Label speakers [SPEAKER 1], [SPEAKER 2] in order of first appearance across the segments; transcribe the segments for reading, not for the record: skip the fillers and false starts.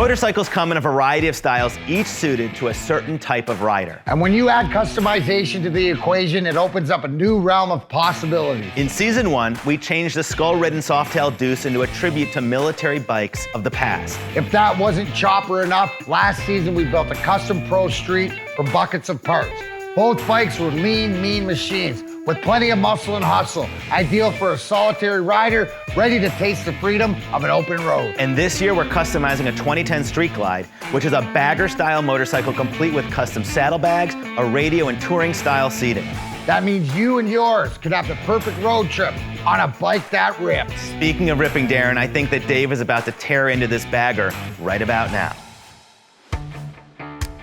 [SPEAKER 1] Motorcycles come in a variety of styles, each suited to a certain type of rider.
[SPEAKER 2] And when you add customization to the equation, it opens up a new realm of possibilities.
[SPEAKER 1] In season 1, we changed the skull-ridden Softail Deuce into a tribute to military bikes of the past.
[SPEAKER 2] If that wasn't chopper enough, last season we built a custom Pro Street for buckets of parts. Both bikes were lean, mean machines with plenty of muscle and hustle, ideal for a solitary rider ready to taste the freedom of an open road.
[SPEAKER 1] And this year we're customizing a 2010 Street Glide, which is a bagger-style motorcycle complete with custom saddlebags, a radio, and touring-style seating.
[SPEAKER 2] That means you and yours could have the perfect road trip on a bike that rips.
[SPEAKER 1] Speaking of ripping, Darren, I think that Dave is about to tear into this bagger right about now.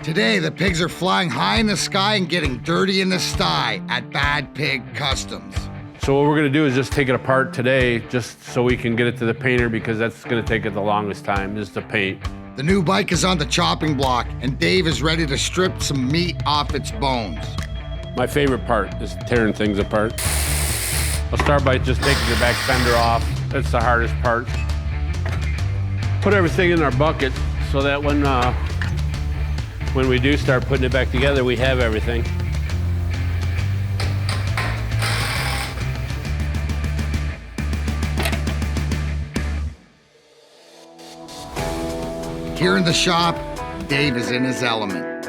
[SPEAKER 2] Today, the pigs are flying high in the sky and getting dirty in the sty at Bad Pig Customs.
[SPEAKER 3] So what we're gonna do is just take it apart today, just so we can get it to the painter, because that's gonna take it the longest time, is to paint.
[SPEAKER 2] The new bike is on the chopping block, and Dave is ready to strip some meat off its bones.
[SPEAKER 3] My favorite part is tearing things apart. I'll start by just taking the back fender off. That's the hardest part. Put everything in our bucket so that when we do start putting it back together, we have everything.
[SPEAKER 2] Here in the shop, Dave is in his element.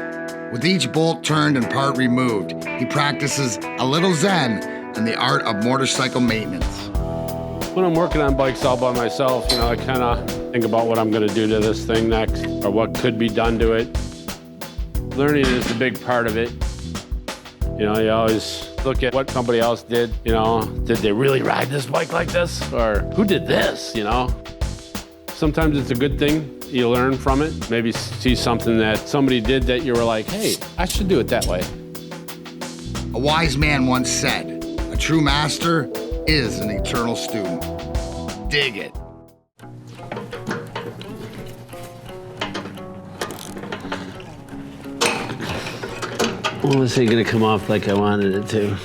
[SPEAKER 2] With each bolt turned and part removed, he practices a little Zen and the art of motorcycle maintenance.
[SPEAKER 3] When I'm working on bikes all by myself, I kind of think about what I'm going to do to this thing next, or what could be done to it. Learning is a big part of it. You always look at what somebody else did. Did they really ride this bike like this? Or who did this, Sometimes it's a good thing. You learn from it. Maybe see something that somebody did that you were like, hey, I should do it that way.
[SPEAKER 2] A wise man once said, a true master is an eternal student. Dig it.
[SPEAKER 3] Well, this ain't gonna come off like I wanted it to.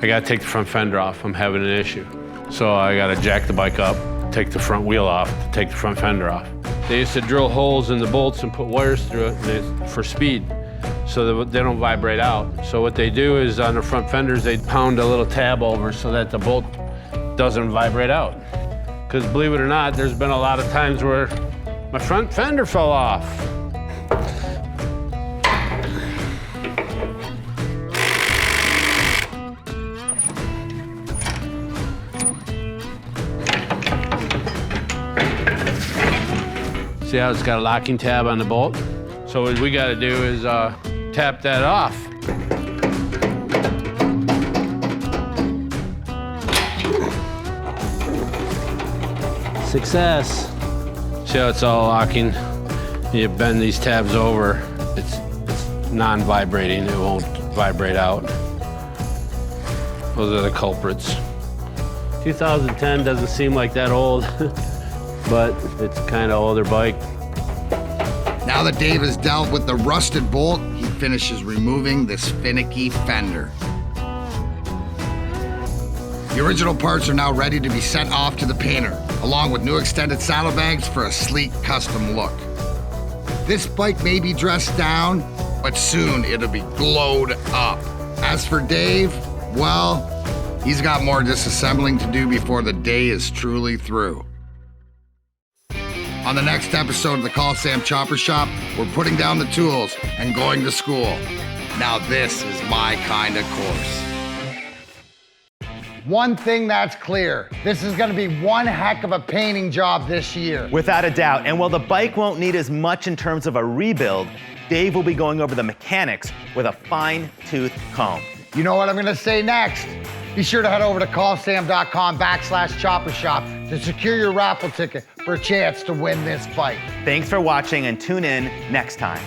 [SPEAKER 3] I gotta take the front fender off. I'm having an issue. So I gotta jack the bike up, take the front wheel off, to take the front fender off. They used to drill holes in the bolts and put wires through it for speed, so that they don't vibrate out. So what they do is on the front fenders, they pound a little tab over so that the bolt doesn't vibrate out. Because believe it or not, there's been a lot of times where my front fender fell off. See how it's got a locking tab on the bolt? So what we gotta do is tap that off. Success. See how it's all locking? You bend these tabs over, it's non-vibrating, it won't vibrate out. Those are the culprits. 2010 doesn't seem like that old, but it's kind of older bike.
[SPEAKER 2] Now that Dave has dealt with the rusted bolt, he finishes removing this finicky fender. The original parts are now ready to be sent off to the painter, along with new extended saddlebags for a sleek custom look. This bike may be dressed down, but soon it'll be glowed up. As for Dave, well, he's got more disassembling to do before the day is truly through. On the next episode of the Call Sam Chopper Shop, we're putting down the tools and going to school. Now this is my kind of course. One thing that's clear, this is gonna be one heck of a painting job this year.
[SPEAKER 1] Without a doubt, and while the bike won't need as much in terms of a rebuild, Dave will be going over the mechanics with a fine-tooth comb.
[SPEAKER 2] You know what I'm gonna say next? Be sure to head over to callsam.com/chopper shop to secure your raffle ticket for a chance to win this bike.
[SPEAKER 1] Thanks for watching and tune in next time.